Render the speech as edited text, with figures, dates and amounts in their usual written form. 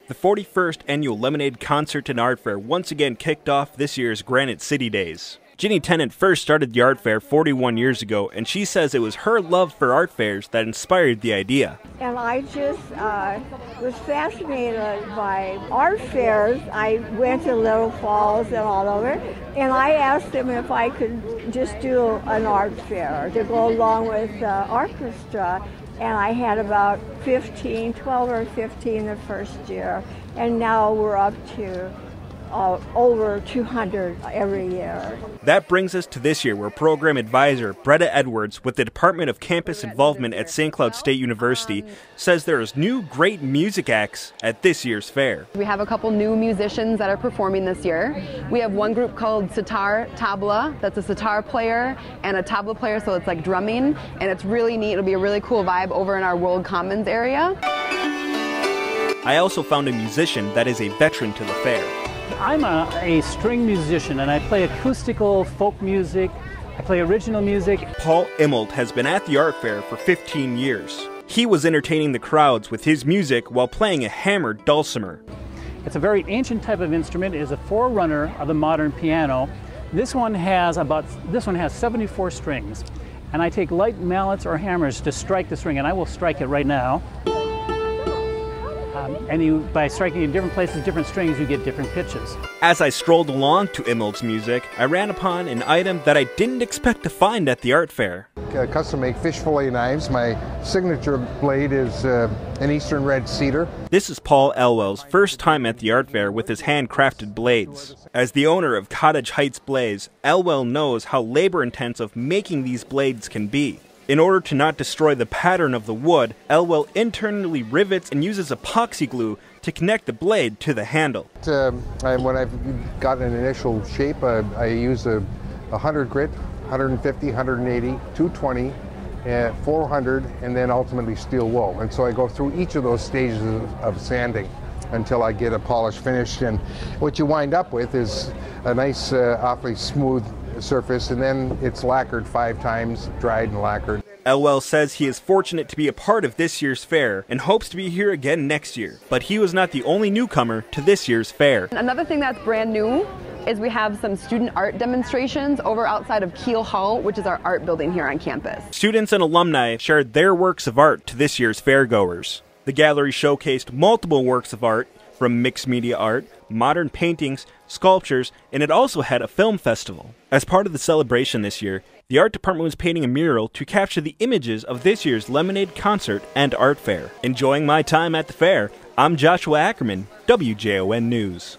The 41st Annual Lemonade Concert and Art Fair once again kicked off this year's Granite City Days. Ginny Tennant first started the art fair 41 years ago, and she says it was her love for art fairs that inspired the idea. And I just was fascinated by art fairs. I went to Little Falls and all over, and I asked them if I could just do an art fair to go along with the orchestra. And I had about 12 or 15 the first year, and now we're up to over 200 every year. That brings us to this year, where Program Advisor Bretta Edwards with the Department of Campus Involvement at St. Cloud State University says there is new great music acts at this year's fair. We have a couple new musicians that are performing this year. We have one group called Sitar Tabla, that's a sitar player and a tabla player, so it's like drumming, and it's really neat. It'll be a really cool vibe over in our World Commons area. I also found a musician that is a veteran to the fair. I'm a string musician, and I play acoustical folk music. I play original music. Paul Emiltt has been at the art fair for 15 years. He was entertaining the crowds with his music while playing a hammered dulcimer. It's a very ancient type of instrument. It is a forerunner of the modern piano. This one has 74 strings, and I take light mallets or hammers to strike the string, and I will strike it right now. By striking in different places, different strings, you get different pitches. As I strolled along to Emiltt's music, I ran upon an item that I didn't expect to find at the art fair. Custom-made fish fillet knives. My signature blade is an Eastern red cedar. This is Paul Elwell's first time at the art fair with his handcrafted blades. As the owner of Cottage Heights Blades, Elwell knows how labor-intensive making these blades can be. In order to not destroy the pattern of the wood, Elwell internally rivets and uses epoxy glue to connect the blade to the handle. When I've got an initial shape, I use a 100 grit, 150, 180, 220, 400, and then ultimately steel wool. And so I go through each of those stages of sanding until I get a polished finish. And what you wind up with is a nice, awfully smooth surface, and then it's lacquered 5 times, dried and lacquered. Elwell says he is fortunate to be a part of this year's fair and hopes to be here again next year. But he was not the only newcomer to this year's fair. Another thing that's brand new is we have some student art demonstrations over outside of Keel Hall, which is our art building here on campus. Students and alumni shared their works of art to this year's fairgoers. The gallery showcased multiple works of art, from mixed media art, modern paintings, sculptures, and it also had a film festival. As part of the celebration this year, the art department was painting a mural to capture the images of this year's Lemonade Concert and Art Fair. Enjoying my time at the fair, I'm Joshua Ackerman, WJON News.